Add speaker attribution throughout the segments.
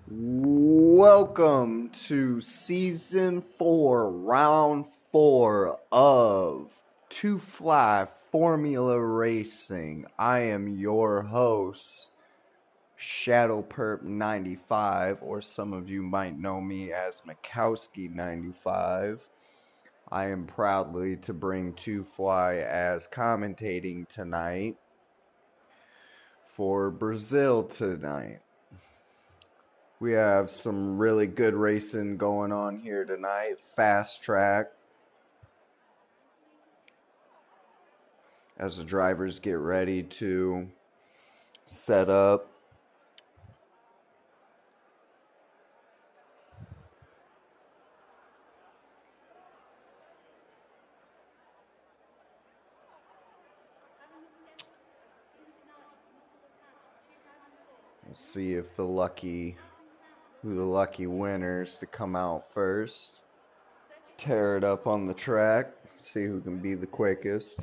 Speaker 1: Welcome to Season 4, Round 4 of Two Fly Formula Racing. I am your host, ShadowPerp95, or some of you might know me as Mikowski95. I am proudly to bring Two Fly as commentating tonight for Brazil tonight. We have some really good racing going on here tonight. Fast track. As the drivers get ready to set up. We'll see if the lucky winners to come out first. Tear it up on the track. See who can be the quickest.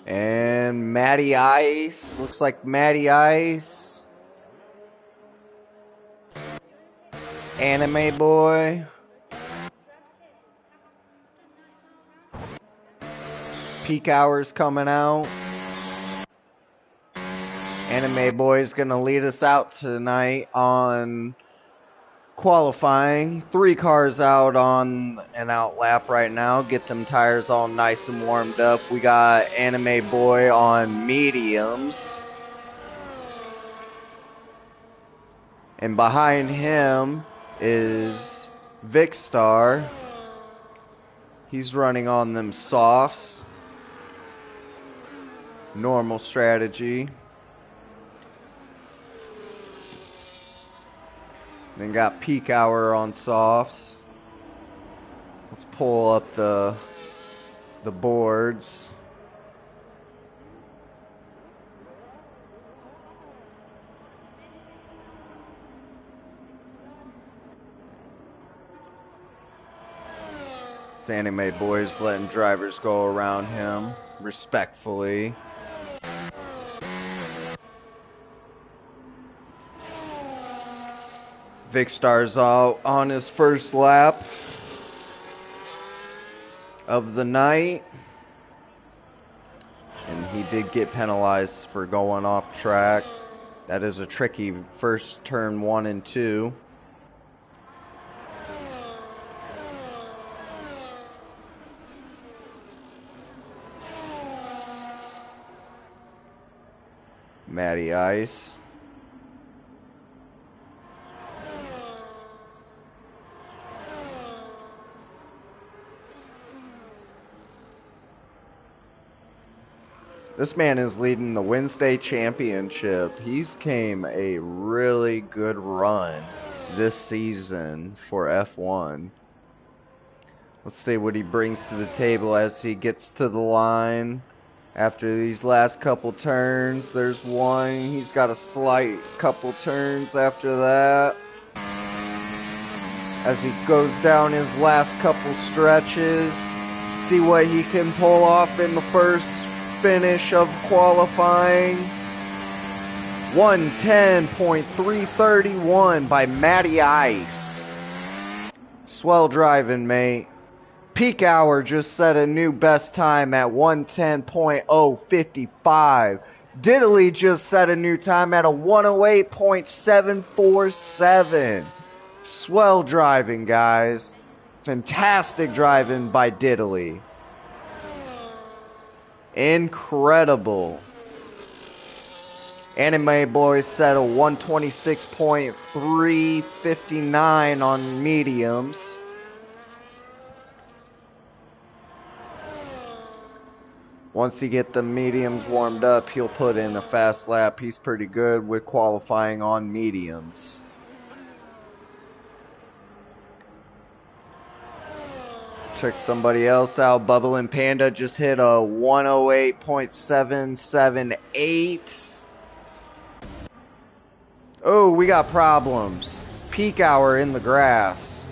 Speaker 1: And Matty Ice. Looks like Matty Ice. Anime Boy. Peak Hours coming out. Anime Boy's gonna lead us out tonight on qualifying. 3 cars out on an out lap right now. Get them tires all nice and warmed up. We got Anime Boy on mediums. And behind him is Vicstar. He's running on them softs. Normal strategy. Then got Peak Hour on softs. Let's pull up the boards. This Anime Boy's letting drivers go around him respectfully. Vicstar's out on his first lap of the night. And he did get penalized for going off track. That is a tricky first turn 1 and 2. Matty Ice. This man is leading the Wednesday Championship. He's came a really good run this season for F1. Let's see what he brings to the table as he gets to the line. After these last couple turns, there's one. He's got a slight couple turns after that. As he goes down his last couple stretches, see what he can pull off in the first finish of qualifying. 110.331 by Matty Ice. Swell driving, mate. Peak Hour just set a new best time at 110.055. Diddley just set a new time at a 108.747. Swell driving, guys. Fantastic driving by Diddley. Incredible. Anime Boy set a 126.359 on mediums. Once he get the mediums warmed up, he'll put in a fast lap. He's pretty good with qualifying on mediums. Check somebody else out. Bubbling Panda just hit a 108.778. Oh, we got problems. Peak hour in the grass.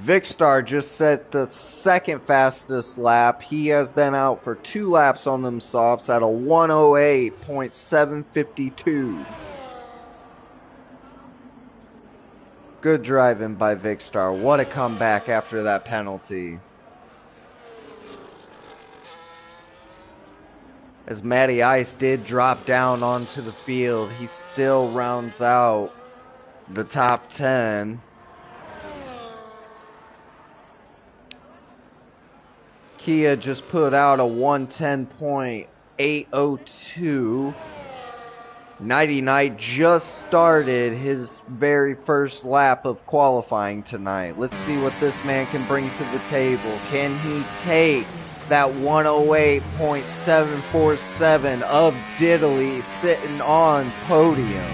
Speaker 1: Vicstar just set the second fastest lap. He has been out for 2 laps on them softs at a 108.752. Good driving by Vicstar. What a comeback after that penalty. As Matty Ice did drop down onto the field, he still rounds out the top 10. Kia just put out a 110.802. Nighty Night just started his very first lap of qualifying tonight. Let's see what this man can bring to the table. Can he take that 108.747 of Diddley sitting on podium?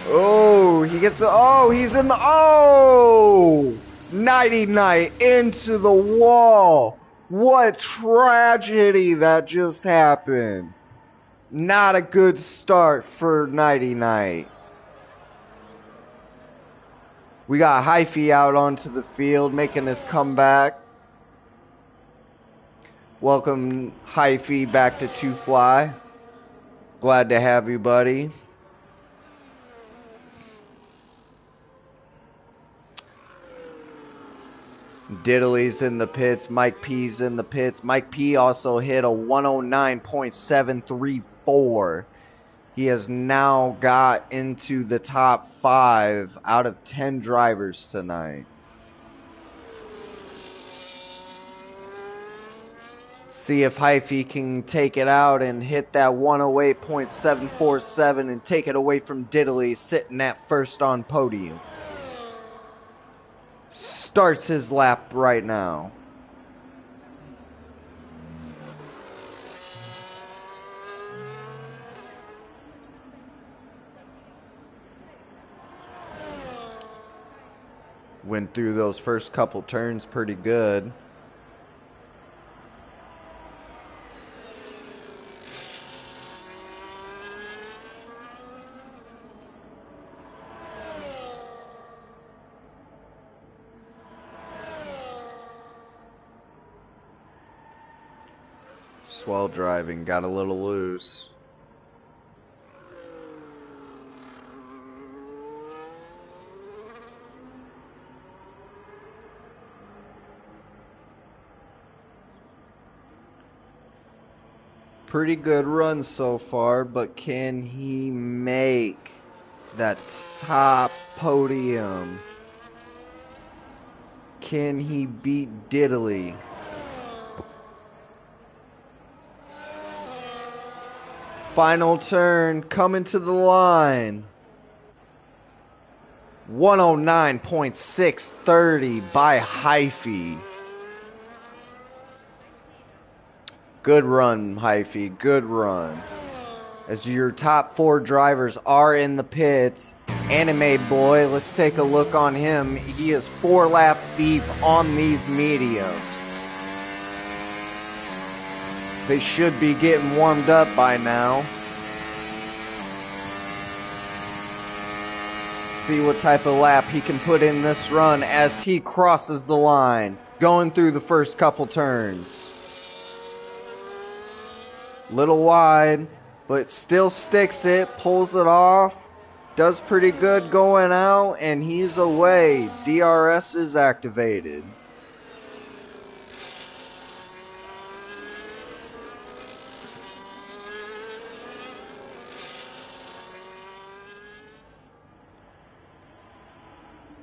Speaker 1: Oh, he gets he's in the Nighty Night into the wall. What tragedy that just happened. Not a good start for Nighty Night. We got Hyphy out onto the field making his comeback. Welcome Hyphy back to Two Fly. Glad to have you, buddy. Diddley's in the pits. Mike P's in the pits. Mike P also hit a 109.734. He has now got into the top 5 out of 10 drivers tonight. See if Hyphy can take it out and hit that 108.747 and take it away from Diddley sitting at first on podium. Starts his lap right now. Went through those first couple turns pretty good. Swell driving, got a little loose. Pretty good run so far, but can he make that top podium? Can he beat Diddley? Final turn, coming to the line. 109.630 by Hyphy. Good run, Hyphy. Good run. As your top 4 drivers are in the pits. Anime Boy, let's take a look on him. He is 4 laps deep on these mediums. They should be getting warmed up by now. See what type of lap he can put in this run as he crosses the line, going through the first couple turns. Little wide, but still sticks it, pulls it off, does pretty good going out, and he's away. DRS is activated.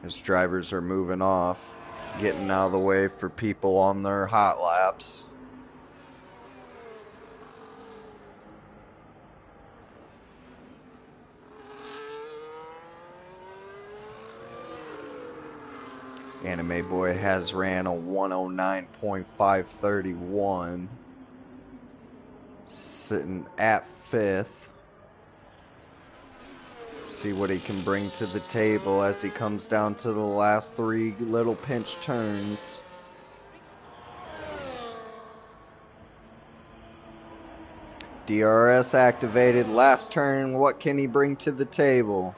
Speaker 1: As drivers are moving off, getting out of the way for people on their hot laps. Anime Boy has ran a 109.531. sitting at 5th. See what he can bring to the table as he comes down to the last 3 little pinch turns. DRS activated. Last turn. What can he bring to the table?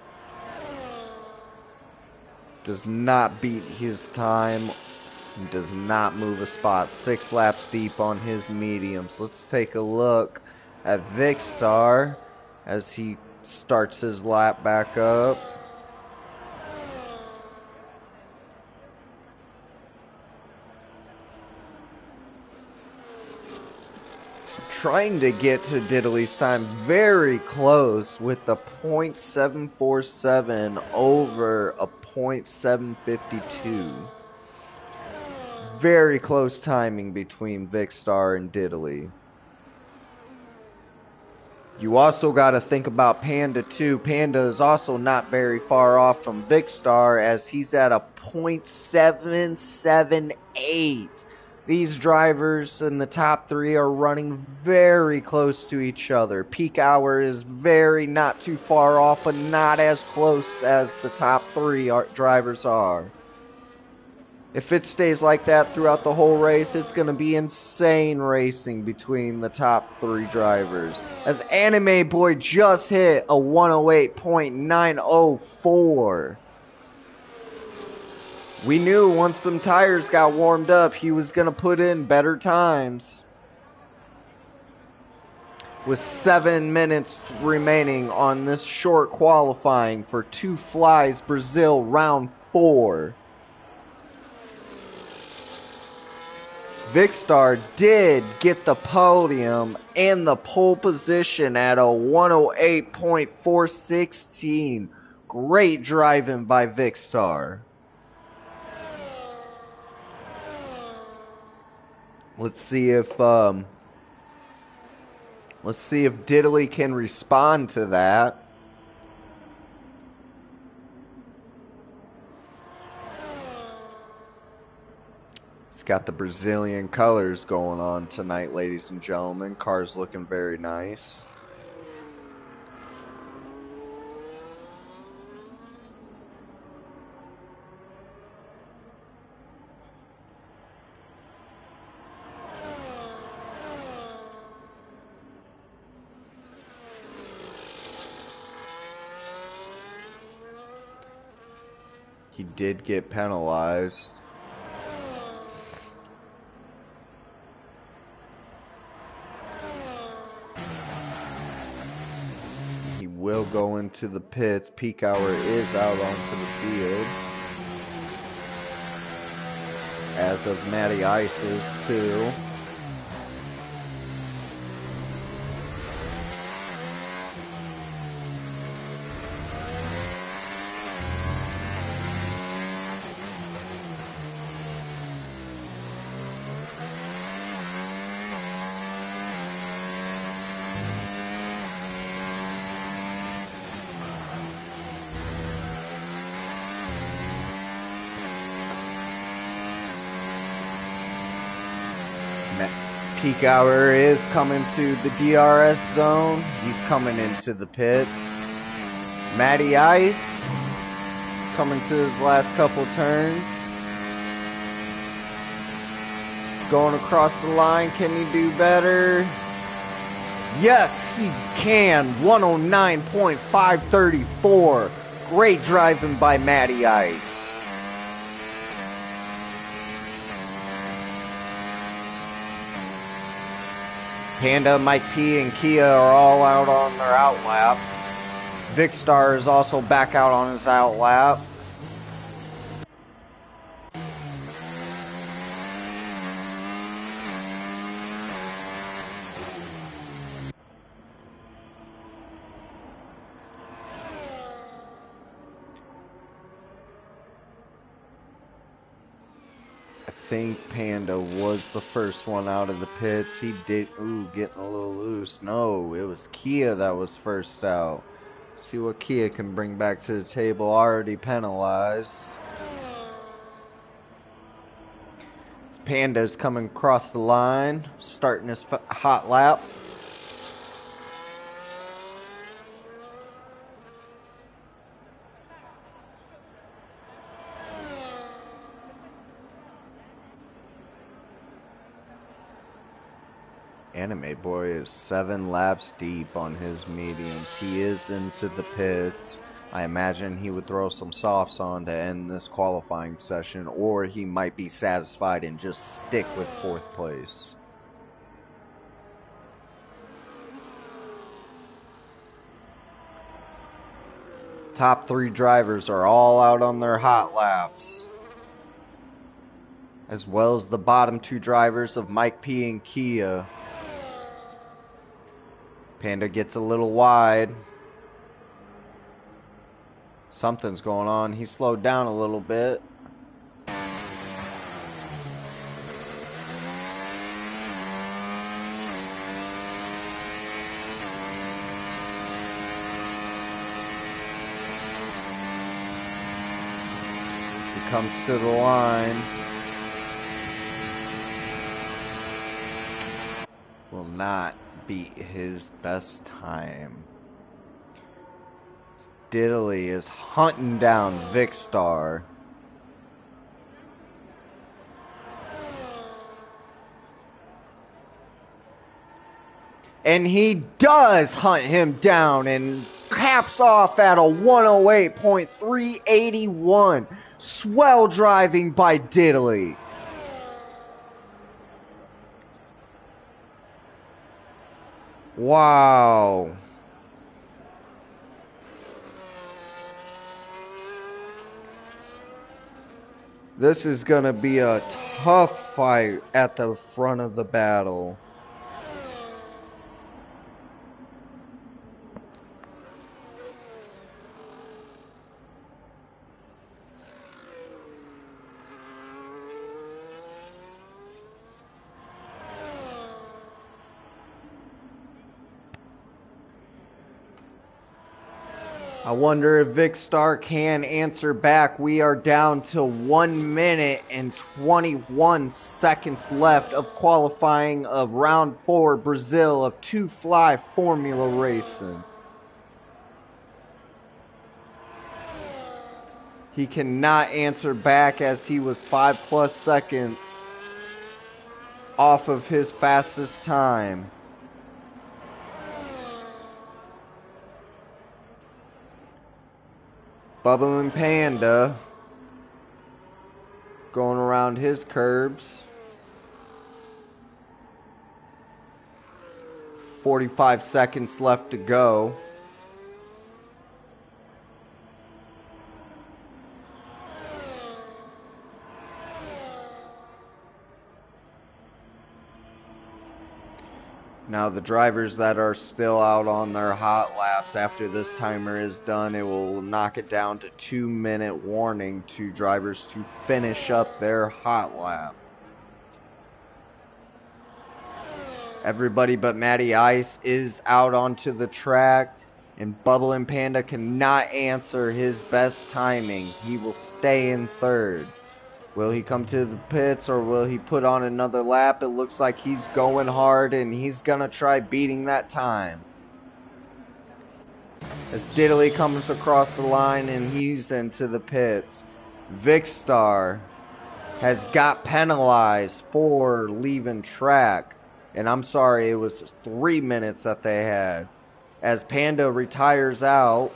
Speaker 1: Does not beat his time. Does not move a spot. 6 laps deep on his mediums. Let's take a look at Vicstar as he starts his lap back up. Trying to get to Diddley's time very close with the .747 over a .752. Very close timing between Vicstar and Diddley. You also got to think about Panda too. Panda is also not very far off from Vicstar as he's at a .778. These drivers in the top 3 are running very close to each other. Peak hour is very not too far off, but not as close as the top 3 drivers are. If it stays like that throughout the whole race, it's going to be insane racing between the top 3 drivers. As Anime Boy just hit a 108.904. We knew once some tires got warmed up, he was going to put in better times. With 7 minutes remaining on this short qualifying for Two Flies Brazil round 4. Vicstar did get the podium and the pole position at a 108.416. Great driving by Vicstar. Let's see if Diddley can respond to that. It's got the Brazilian colors going on tonight, ladies and gentlemen. Car's looking very nice. He did get penalized. He will go into the pits. Peak hour is out onto the field. As of Matty Isis too. Peak hour is coming to the DRS zone. He's coming into the pits. Matty Ice coming to his last couple turns. Going across the line. Can he do better? Yes, he can. 109.534. Great driving by Matty Ice. Panda, Mike P, and Kia are all out on their outlaps. Vicstar is also back out on his outlap. I think Panda was the first one out of the pits. He did, getting a little loose. No, it was Kia that was first out. See what Kia can bring back to the table. Already penalized. Panda's coming across the line, starting his hot lap. Anime Boy is 7 laps deep on his mediums. He is into the pits. I imagine he would throw some softs on to end this qualifying session, or he might be satisfied and just stick with 4th place. Top 3 drivers are all out on their hot laps, as well as the bottom 2 drivers of Mike P and Kia. Panda gets a little wide. Something's going on. He slowed down a little bit. He comes to the line. Will not beat his best time. Diddley is hunting down Vicstar. And he does hunt him down and caps off at a 108.381. Swell driving by Diddley. Wow. This is going to be a tough fight at the front of the battle. I wonder if Vicstar can answer back. We are down to 1 minute and 21 seconds left of qualifying of round 4 Brazil of 2 Fly Formula Racing. He cannot answer back as he was 5+ seconds off of his fastest time. Bubbling Panda going around his curbs. 45 seconds left to go. Now the drivers that are still out on their hot laps after this timer is done, it will knock it down to 2-minute warning to drivers to finish up their hot lap. Everybody but Matty Ice is out onto the track, and Bubbling Panda cannot answer his best timing. He will stay in 3rd. Will he come to the pits or will he put on another lap? It looks like he's going hard and he's going to try beating that time. As Diddley comes across the line and he's into the pits. Vicstar has got penalized for leaving track. And I'm sorry, it was 3 minutes that they had. As Panda retires out,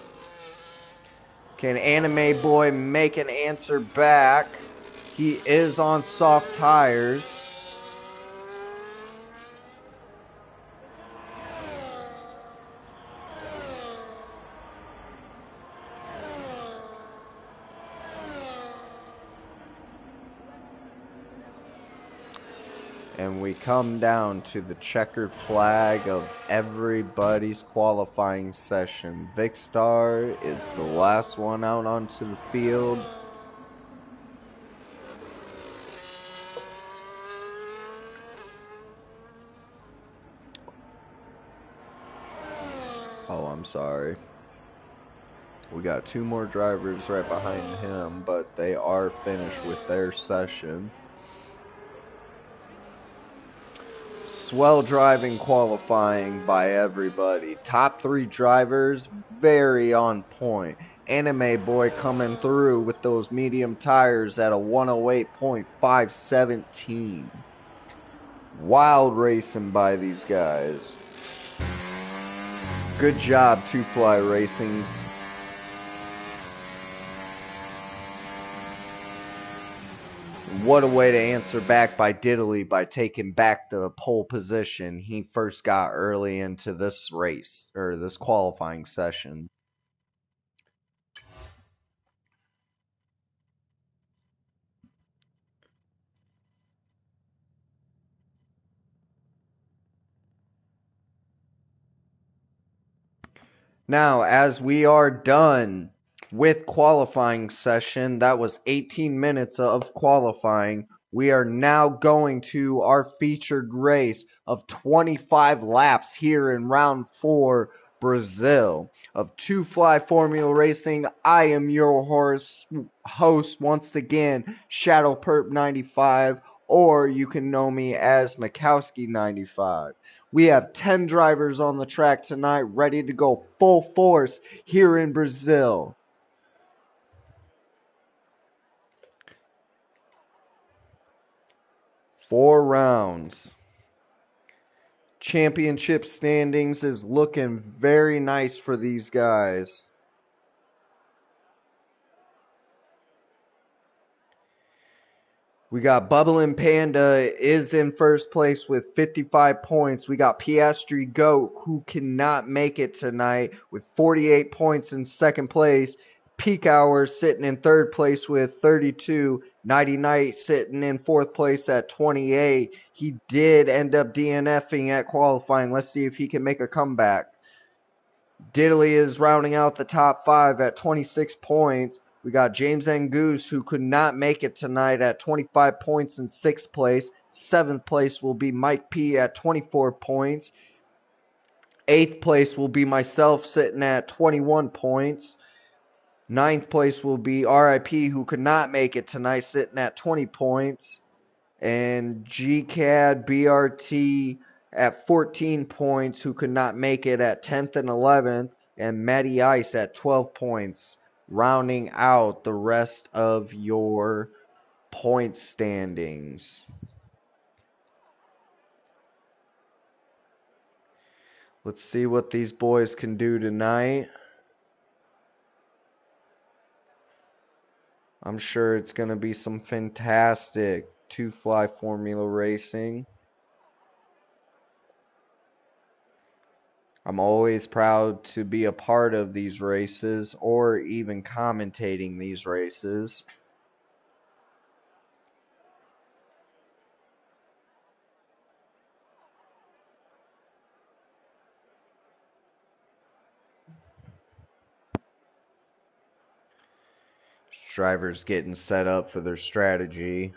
Speaker 1: can Anime Boy make an answer back? He is on soft tires. And we come down to the checkered flag of everybody's qualifying session. Vicstar is the last one out onto the field. Oh, I'm sorry. We got 2 more drivers right behind him, but they are finished with their session. Swell driving qualifying by everybody. Top 3 drivers, very on point. Anime Boy coming through with those medium tires at a 108.517. Wild racing by these guys. Good job, Two Fly Racing. What a way to answer back by Diddley by taking back the pole position he first got early into this race, or this qualifying session. Now, as we are done with qualifying session, that was 18 minutes of qualifying. We are now going to our featured race of 25 laps here in round 4, Brazil, of Two Fly Formula Racing. I am your host once again, Shadow Perp 95, or you can know me as Mikowski 95. We have 10 drivers on the track tonight ready to go full force here in Brazil. Four rounds. Championship standings is looking very nice for these guys. We got Bubbling Panda is in first place with 55 points. We got Piastri Goat, who cannot make it tonight, with 48 points in second place. Peak Hour sitting in third place with 32. Nighty Night sitting in fourth place at 28. He did end up DNFing at qualifying. Let's see if he can make a comeback. Diddley is rounding out the top 5 at 26 points. We got James Angoose, who could not make it tonight, at 25 points in 6th place. 7th place will be Mike P at 24 points. 8th place will be myself sitting at 21 points. 9th place will be RIP, who could not make it tonight, sitting at 20 points. And GCAD BRT at 14 points, who could not make it, at 10th and 11th. And Matty Ice at 12 points, rounding out the rest of your point standings. Let's see what these boys can do tonight. I'm sure it's going to be some fantastic Two Fly Formula Racing. I'm always proud to be a part of these races or even commentating these races. Drivers getting set up for their strategy.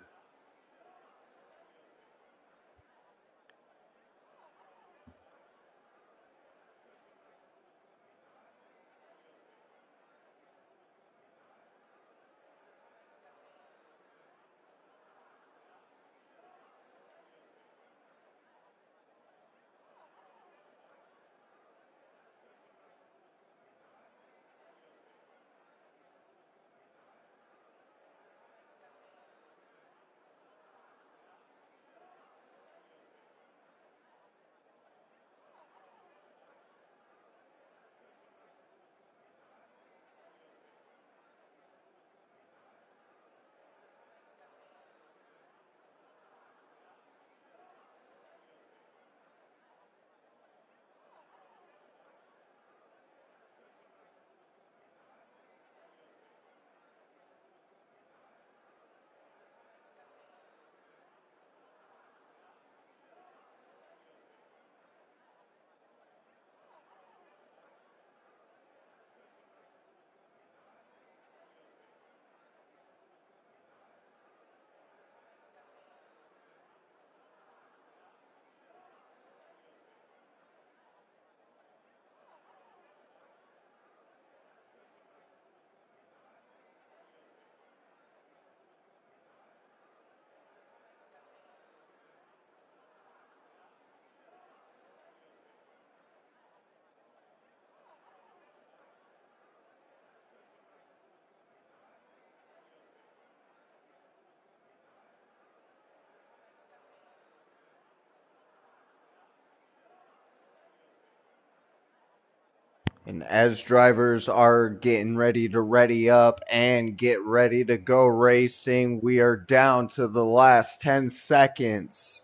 Speaker 1: And as drivers are getting ready to ready up and get ready to go racing, we are down to the last 10 seconds.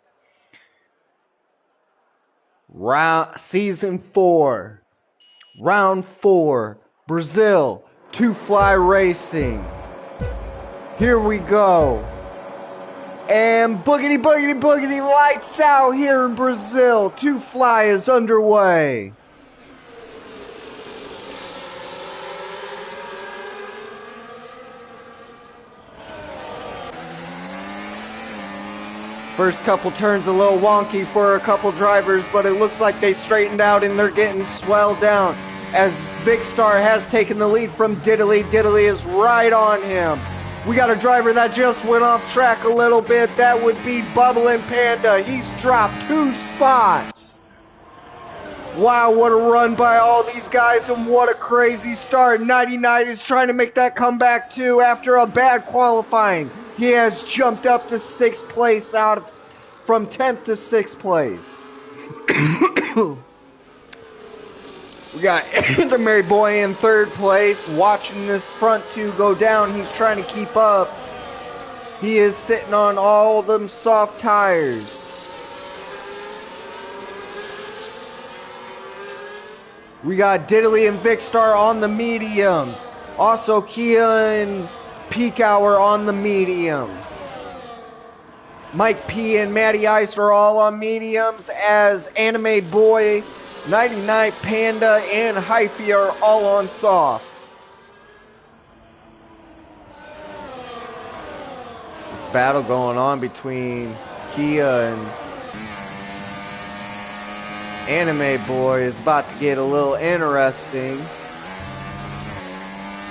Speaker 1: Season 4, round 4, Brazil, Two Fly Racing. Here we go. And boogity, boogity, boogity, lights out here in Brazil. Two Fly is underway. First couple turns a little wonky for a couple drivers, but it looks like they straightened out and they're getting swelled down as Vicstar has taken the lead from Diddley. Diddley is right on him. We got a driver that just went off track a little bit. That would be Bubbling Panda. He's dropped 2 spots. Wow, what a run by all these guys and what a crazy start. 99 is trying to make that comeback too after a bad qualifying. He has jumped up to 6th place from 10th to 6th place. We got Anime Boy in 3rd place, watching this front 2 go down. He's trying to keep up. He is sitting on all them soft tires. We got Diddley and Vicstar on the mediums. Also Kia and Peak Hour on the mediums. Mike P and Matty Ice are all on mediums, as Anime Boy, 99 Panda, and Hyphy are all on softs. This battle going on between Kia and Anime Boy is about to get a little interesting.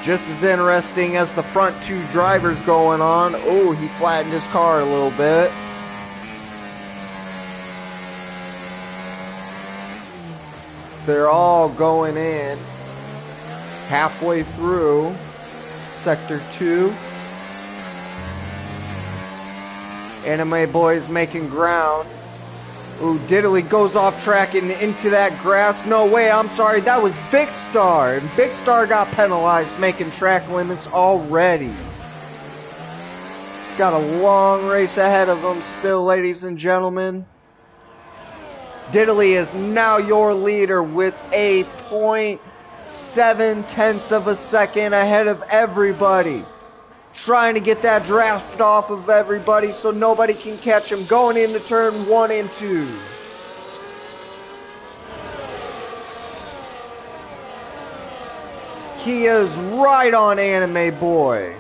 Speaker 1: Just as interesting as the front 2 drivers going on. Oh, he flattened his car a little bit. They're all going in halfway through Sector 2. Anime Boy's making ground. Ooh, Diddley goes off track and into that grass. No way, I'm sorry, that was Vicstar. And Vicstar got penalized making track limits already. He's got a long race ahead of him still, ladies and gentlemen. Diddley is now your leader with a 0.7 of a second ahead of everybody. Trying to get that draft off of everybody so nobody can catch him going into turn 1 and 2. Kia's right on Anime Boy.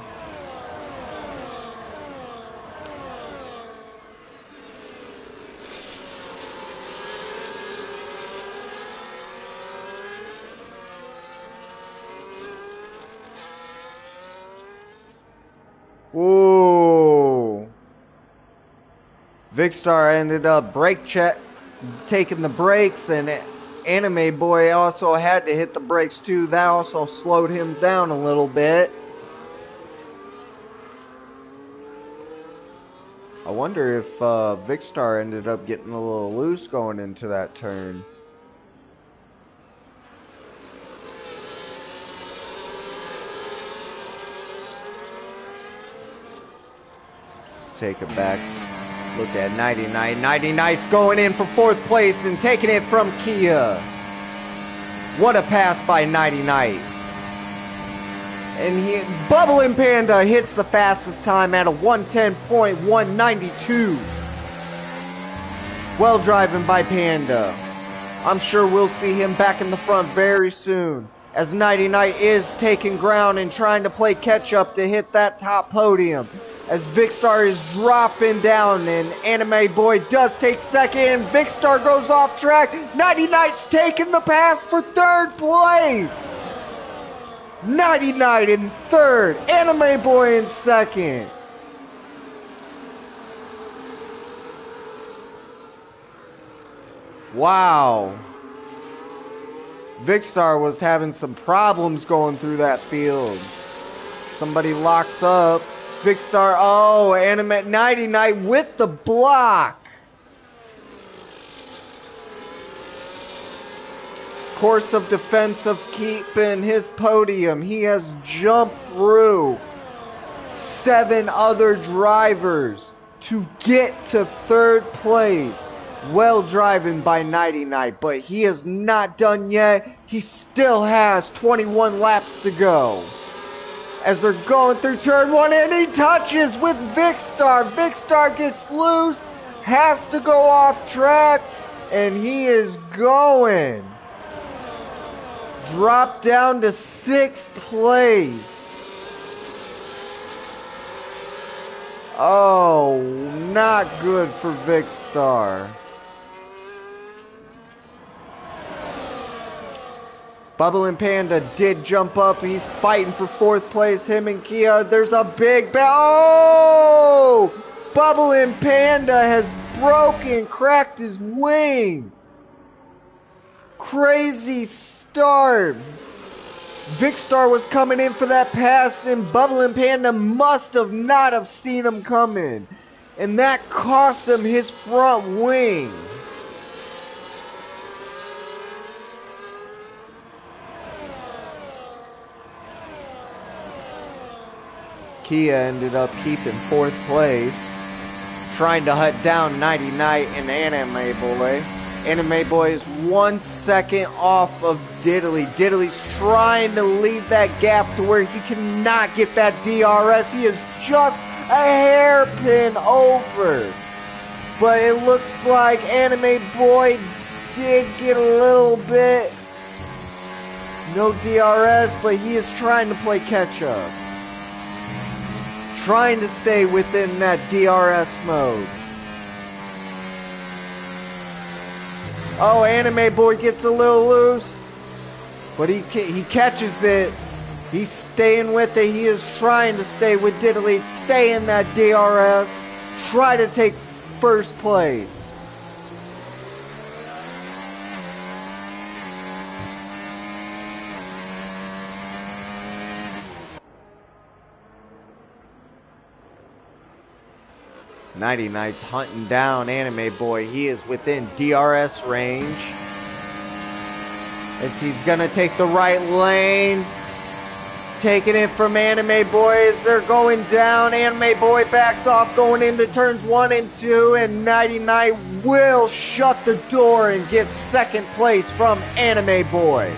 Speaker 1: Ooh. Vicstar ended up taking the brakes, and Anime Boy also had to hit the brakes too. That also slowed him down a little bit. I wonder if Vicstar ended up getting a little loose going into that turn. Take it back. Look at 99. 99's going in for 4th place and taking it from Kia. What a pass by 99. And Bubbling Panda hits the fastest time at a 110.192. Well driving by Panda. I'm sure we'll see him back in the front very soon, as 99 is taking ground and trying to play catch up to hit that top podium. As Vicstar is dropping down and Anime Boy does take 2nd. Vicstar goes off track. 99's taking the pass for 3rd place. 99 in 3rd. Anime Boy in 2nd. Wow. Vicstar was having some problems going through that field. Somebody locks up. Vicstar, oh, Anime 99 with the block. course of defense of keeping his podium, he has jumped through 7 other drivers to get to 3rd place. Well driven by Nighty Night, but he is not done yet. He still has 21 laps to go. As they're going through turn 1, and he touches with Vicstar. Vicstar gets loose, has to go off track, and he is going. Drop down to 6th place. Oh, not good for Vicstar. Bubbling Panda did jump up. He's fighting for 4th place. Him and Kia. There's a big oh! Bubbling Panda has cracked his wing. Crazy start. Vicstar was coming in for that pass, and Bubbling Panda must have not have seen him coming. And that cost him his front wing. Kia ended up keeping 4th place, trying to hunt down Nighty Night and Anime Boy. Anime Boy is 1 second off of Diddley. Diddley's trying to leave that gap to where he cannot get that DRS. He is just a hairpin over. But it looks like Anime Boy did get a little bit. No DRS, but he is trying to play catch up. Trying to stay within that DRS mode. Oh, Anime Boy gets a little loose, but he catches it. He's staying with it. He is trying to stay with Diddley, stay in that DRS, try to take 1st place. Nighty Night's hunting down Anime Boy. He is within DRS range. As he's going to take the right lane. Taking it from Anime Boy as they're going down. Anime Boy backs off going into turns 1 and 2. And Nighty Night will shut the door and get 2nd place from Anime Boy.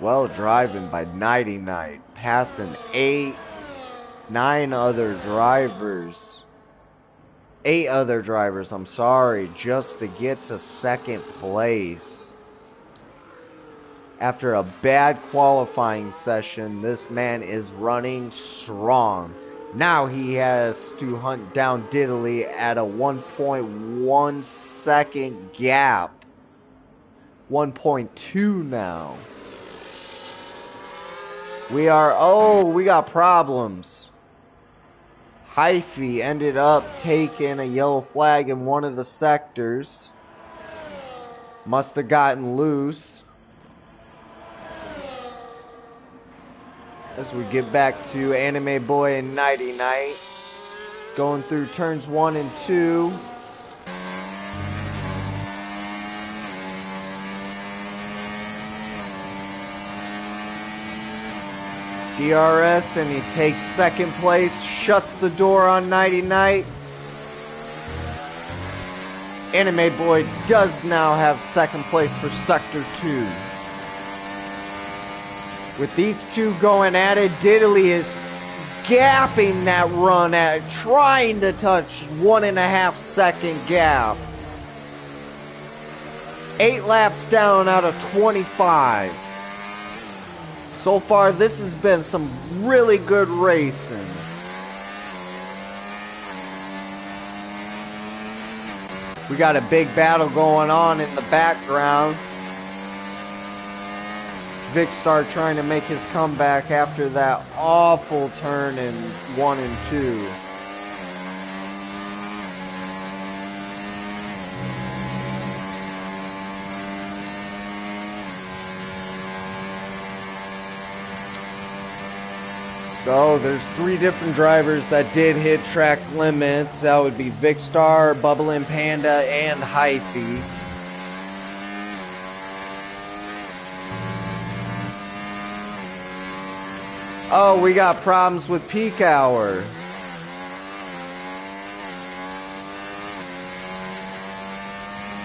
Speaker 1: Well driving by Nighty Night, passing 9 other drivers. 8 other drivers, I'm sorry, just to get to 2nd place. After a bad qualifying session, this man is running strong. Now he has to hunt down Diddley at a 1.1 second gap. 1.2 now. We got problems. Hyphy ended up taking a yellow flag in one of the sectors. Must have gotten loose. As we get back to Anime Boy and Nighty Night. Going through turns 1 and 2. DRS, and he takes 2nd place, shuts the door on Nighty Night. Anime Boy does now have 2nd place for Sector 2. With these two going at it, Diddley is gapping that run at it, trying to touch 1.5 second gap. 8 laps down out of 25. So far, this has been some really good racing. We got a big battle going on in the background. Vicstar trying to make his comeback after that awful turn in 1 and 2. So there's 3 different drivers that did hit track limits. That would be Vicstar, Bubbling Panda, and Hyphy. Oh, we got problems with peak hour.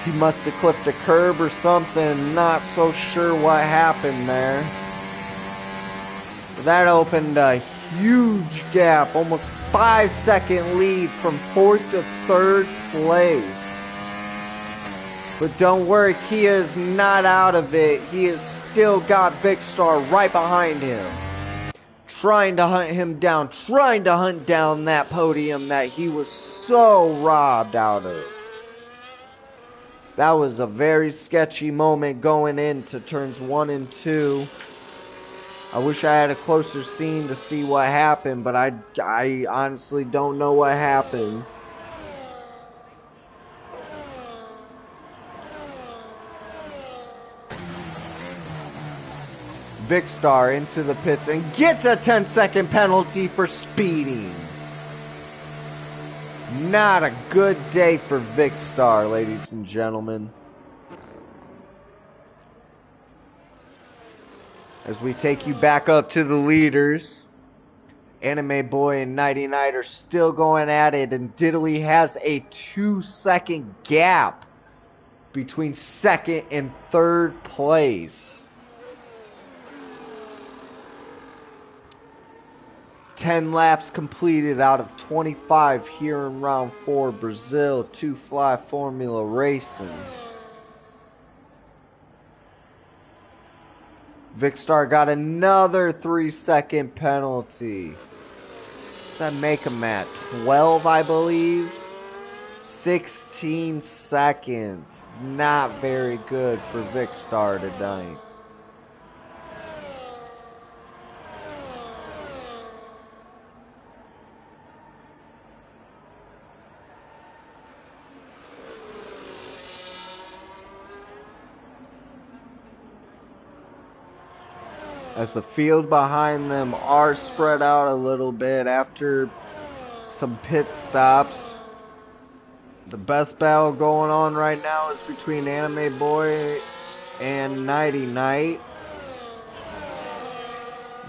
Speaker 1: He must have clipped a curb or something. Not so sure what happened there. That opened a huge gap, almost 5-second lead from 4th to 3rd place. But don't worry, Kia is not out of it. He has still got Vicstar right behind him. Trying to hunt him down, trying to hunt down that podium that he was so robbed out of. That was a very sketchy moment going into turns 1 and 2. I wish I had a closer scene to see what happened, but I honestly don't know what happened. Vicstar into the pits and gets a 10-second penalty for speeding. Not a good day for Vicstar, ladies and gentlemen. As we take you back up to the leaders, Anime Boy and Nighty Night are still going at it, and Diddley has a 2-second gap between 2nd and 3rd place. 10 laps completed out of 25 here in round 4, Brazil 2 Fly Formula Racing. Vicstar got another 3-second penalty. Does that make him at 12, I believe? 16 seconds. Not very good for Vicstar tonight. As the field behind them are spread out a little bit after some pit stops. The best battle going on right now is between Anime Boy and Nighty Night.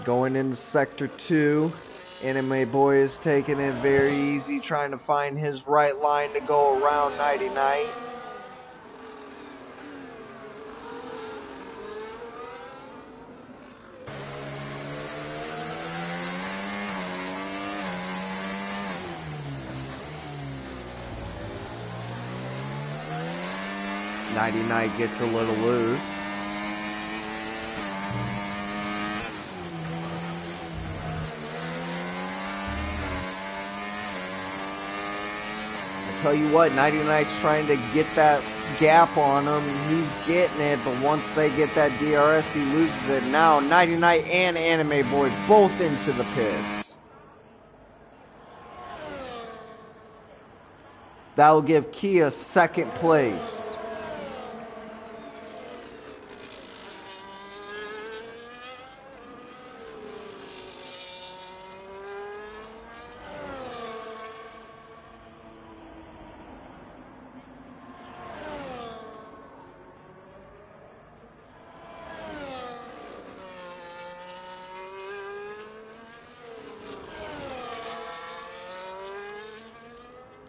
Speaker 1: Going into Sector 2. Anime Boy is taking it very easy, trying to find his right line to go around Nighty Night. Nighty Night gets a little loose. I tell you what, Nighty Night's trying to get that gap on him. He's getting it, but once they get that DRS, he loses it. Now, Nighty Night and Anime Boy both into the pits. That will give Kia 2nd place.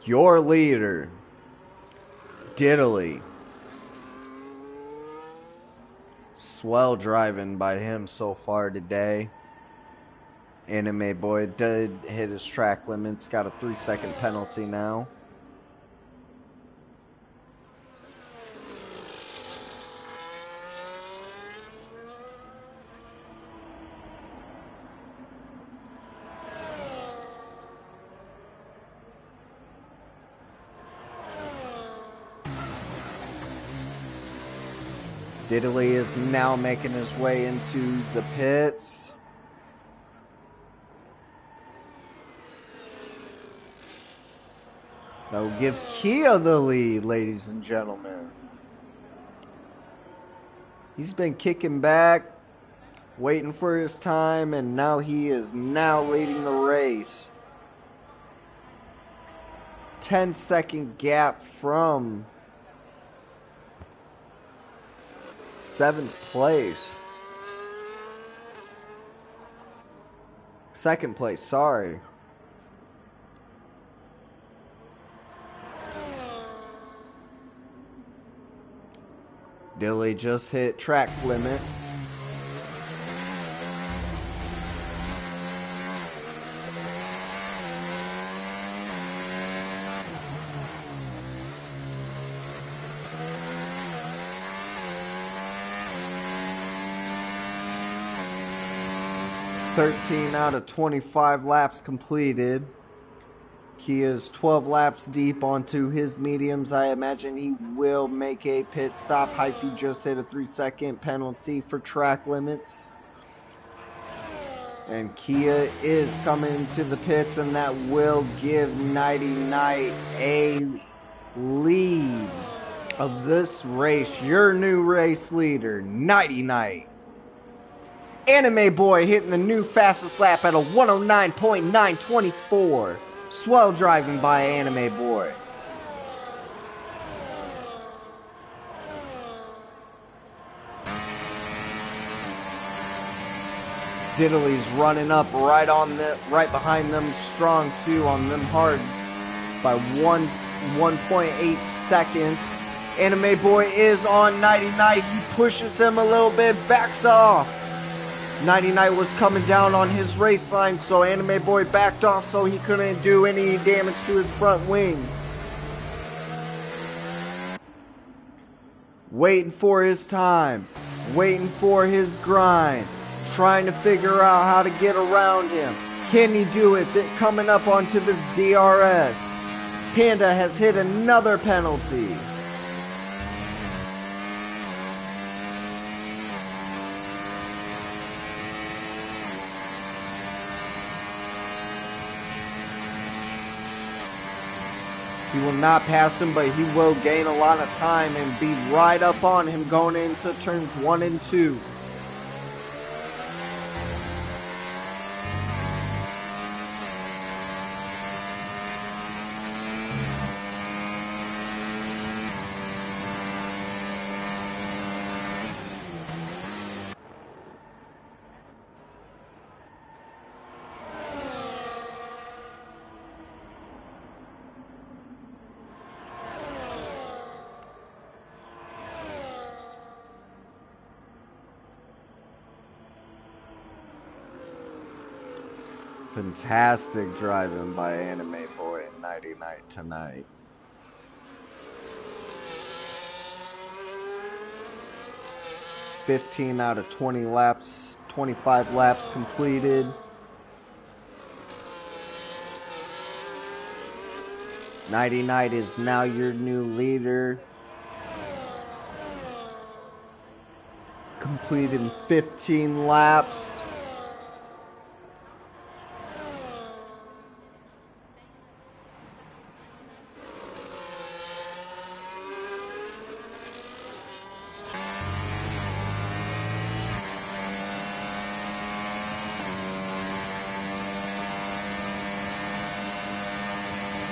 Speaker 1: Your leader, Diddley. Swell driving by him so far today. Anime Boy did hit his track limits, got a 3-second penalty now. Diddley is now making his way into the pits. That will give Kia the lead, ladies and gentlemen. He's been kicking back, waiting for his time, and now he is now leading the race. 10-second gap from 7th place. 2nd place, sorry. Dilly just hit track limits. "13 out of 25 laps completed." He is 12 laps deep onto his mediums. I imagine he will make a pit stop. Hyphy just hit a 3-second penalty for track limits. And Kia is coming to the pits, and that will give Nighty Night a lead of this race. Your new race leader, Nighty Night. Anime Boy hitting the new fastest lap at a 109.924. Swell driving by Anime Boy. Diddley's running up right behind them, strong too on them hards by 1.8 seconds. Anime Boy is on Nighty Night. He pushes him a little bit, backs off. Nighty Night was coming down on his race line, so Anime Boy backed off so he couldn't do any damage to his front wing. Waiting for his time, waiting for his grind, trying to figure out how to get around him. Can he do it? Coming up onto this DRS. Panda has hit another penalty. He will not pass him, but he will gain a lot of time and be right up on him going into turns 1 and 2. Fantastic driving by Anime Boy and Nighty Night tonight. "15 out of 20 laps, 25 laps completed. Nighty Night is now your new leader. Completed 15 laps.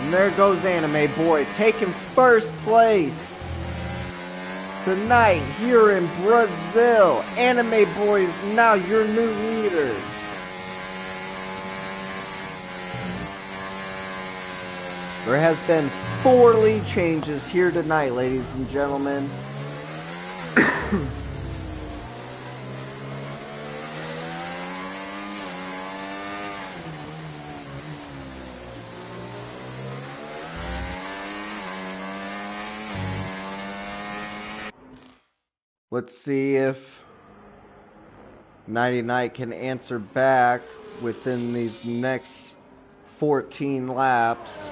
Speaker 1: And there goes Anime Boy taking first place tonight here in Brazil. Anime Boy is now your new leader. There has been 4 lead changes here tonight, ladies and gentlemen. Let's see if Nighty Night can answer back within these next 14 laps.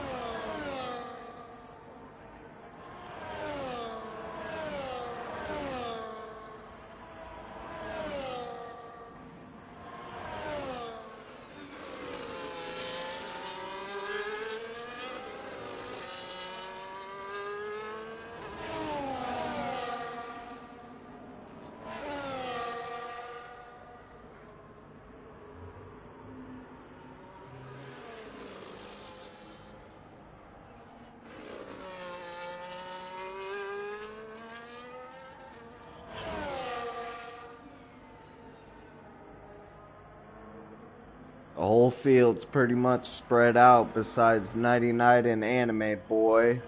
Speaker 1: The whole field's pretty much spread out besides 99 and Anime Boy.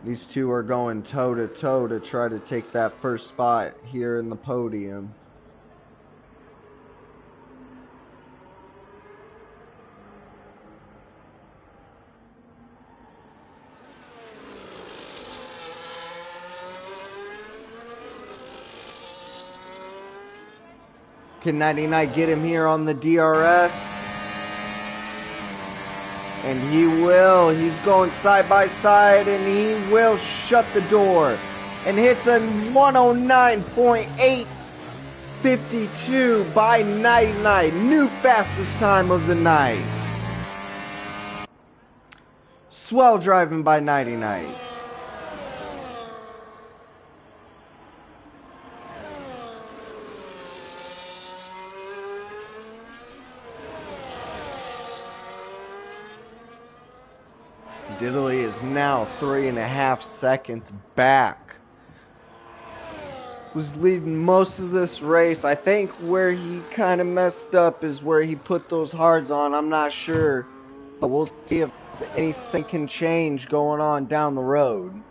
Speaker 1: These two are going toe to toe to try to take that first spot here in the podium. Can 99 get him here on the DRS? And he will. He's going side by side, and he will shut the door. And hits a 109.852 by 99. New fastest time of the night. Swell driving by 99. Diddley is now 3.5 seconds back. Was leading most of this race. I think where he kind of messed up is where he put those hards on. I'm not sure. But we'll see if anything can change going on down the road.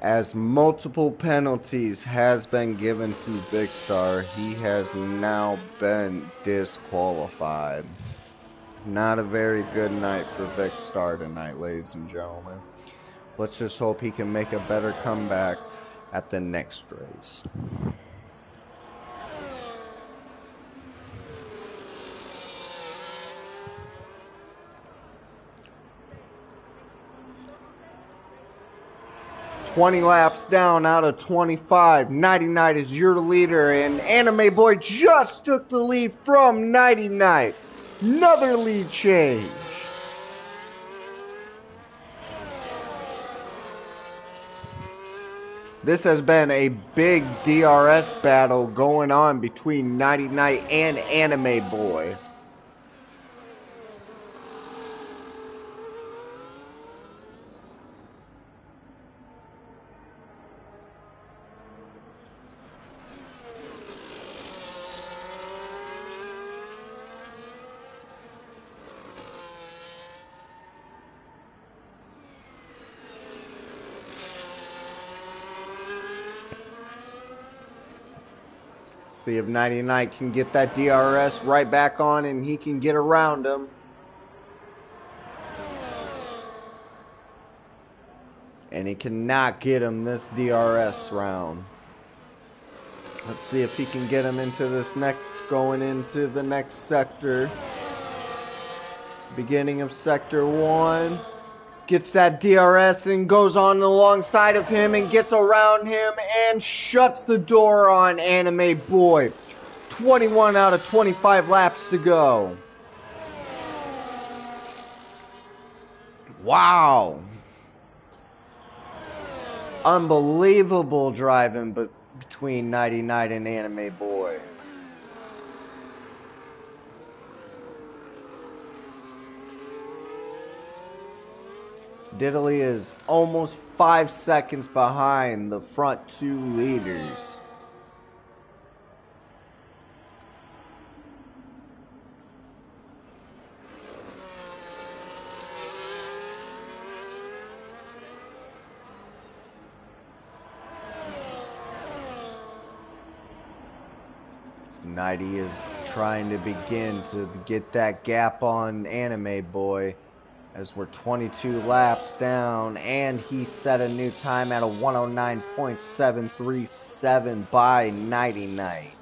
Speaker 1: As multiple penalties has been given to Big Star, he has now been disqualified. Not a very good night for Big Star tonight, ladies and gentlemen. Let's just hope he can make a better comeback at the next race. "20 laps down out of 25. 99 is your leader, and Anime Boy just took the lead from 99. Another lead change. This has been a big DRS battle going on between 99 and Anime Boy. See if 99 can get that DRS right back on and he can get around him. And he cannot get him this DRS round. Let's see if he can get him into this going into the next sector. Beginning of sector 1. Gets that DRS and goes on alongside of him and gets around him and shuts the door on Anime Boy. 21 out of 25 laps to go. Wow. Unbelievable driving between 99 and Anime Boy. Diddley is almost 5 seconds behind the front two leaders. 90 is trying to begin to get that gap on Anime Boy as we're 22 laps down, and he set a new time at a 109.737 by Nighty Night.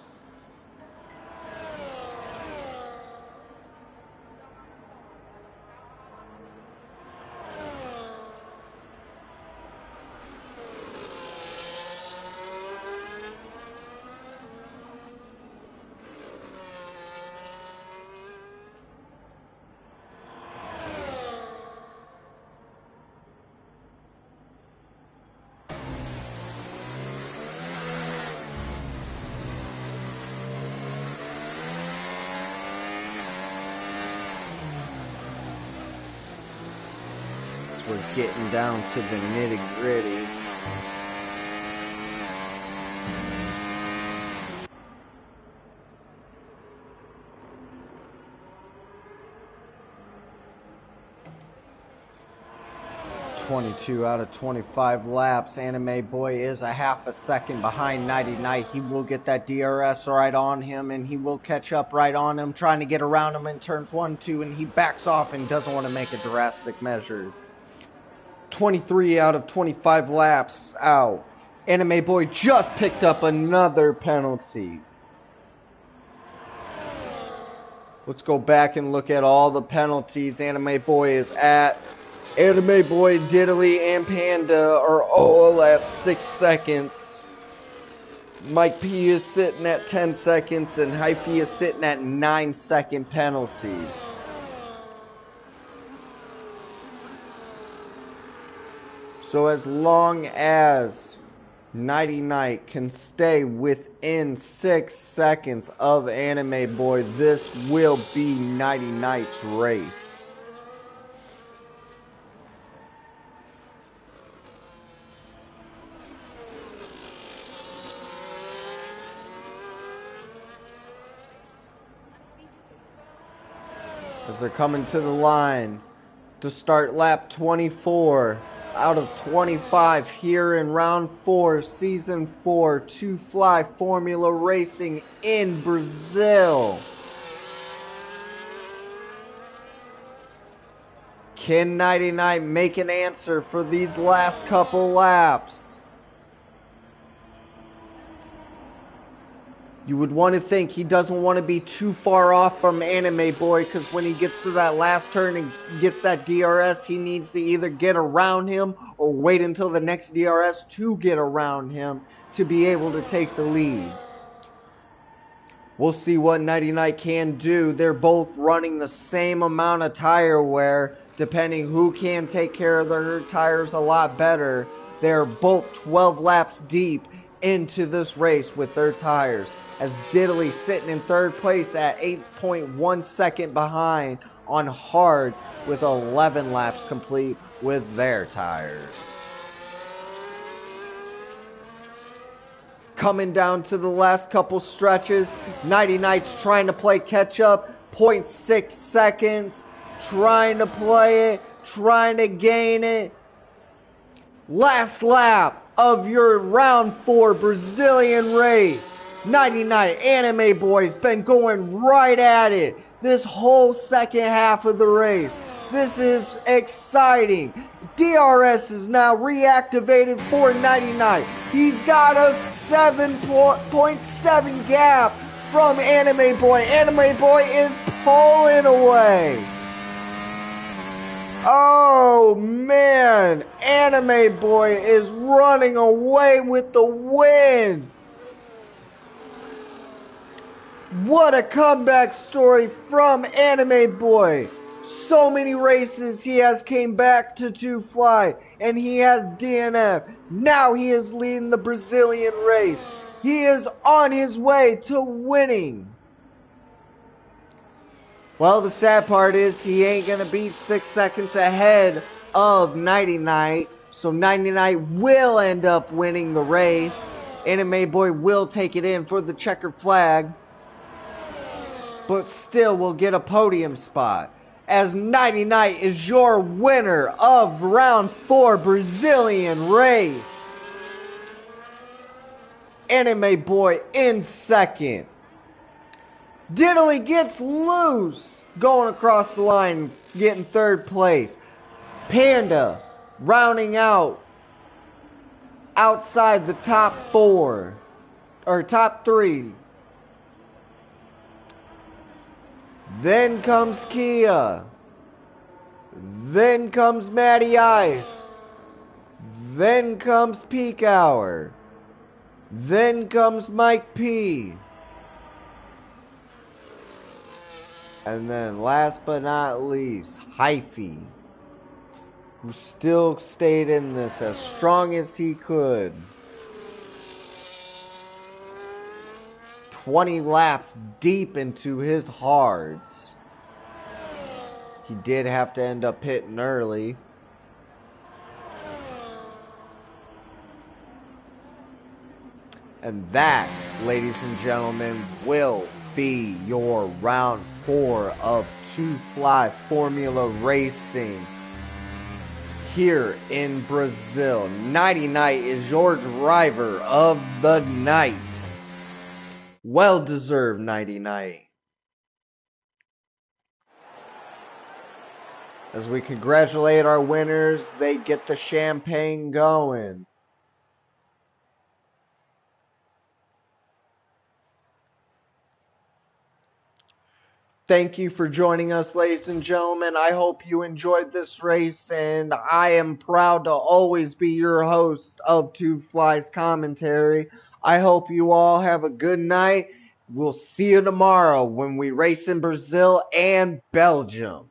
Speaker 1: We're getting down to the nitty-gritty. .22 out of 25 laps. Anime Boy is a half a second behind Nighty Night. He will get that DRS right on him, and he will catch up right on him, trying to get around him in turns 1, 2, and he backs off and doesn't want to make a drastic measure. 23 out of 25 laps out. Anime Boy just picked up another penalty. Let's go back and look at all the penalties Anime Boy is at. Anime Boy, Diddly, and Panda are all at 6 seconds. Mike P is sitting at 10 seconds, and Hyphy is sitting at 9-second penalty. So as long as Nighty Night can stay within 6 seconds of Anime Boy, this will be Nighty Night's race. As they're coming to the line to start lap 24 out of 25 here in round 4, season 4, 2Fly Formula Racing in Brazil. Can Nighty Night make an answer for these last couple laps? You would want to think he doesn't want to be too far off from Anime Boy, because when he gets to that last turn and gets that DRS, he needs to either get around him or wait until the next DRS to get around him to be able to take the lead. We'll see what Nighty Night can do. They're both running the same amount of tire wear, depending who can take care of their tires a lot better. They're both 12 laps deep into this race with their tires, as Diddly sitting in third place at 8.1 second behind on hards with 11 laps complete with their tires. Coming down to the last couple stretches, Nighty Night's trying to play catch up, 0.6 seconds, trying to play it, trying to gain it. Last lap of your round 4 Brazilian race. Nighty Night, Anime Boy's been going right at it this whole second half of the race. This is exciting. DRS is now reactivated for Nighty Night. He's got a 7.7 gap from Anime Boy. Anime Boy is pulling away. Oh man, Anime Boy is running away with the win. What a comeback story from Anime Boy. So many races he has came back to 2Fly, and he has DNF. Now he is leading the Brazilian race. He is on his way to winning. Well, the sad part is he ain't going to be 6 seconds ahead of Nighty Night. So Nighty Night will end up winning the race. Anime Boy will take it in for the checkered flag, but still will get a podium spot, as Nighty Night is your winner of round 4 Brazilian race. Anime Boy in second. Diddley gets loose, going across the line, getting third place. Panda rounding out outside the top 4 or top 3. Then comes Kia. Then comes Matty Ice. Then comes Peak Hour. Then comes Mike P. And then last but not least, Hyphy, who still stayed in this as strong as he could. 20 laps deep into his hards. He did have to end up pitting early. And that, ladies and gentlemen, will be your round 4 of Two Fly Formula Racing here in Brazil. Nighty Night is your driver of the night. Well deserved, Nighty Night. As we congratulate our winners, they get the champagne going. Thank you for joining us, ladies and gentlemen. I hope you enjoyed this race, and I am proud to always be your host of Two Flies Commentary. I hope you all have a good night. We'll see you tomorrow when we race in Brazil and Belgium.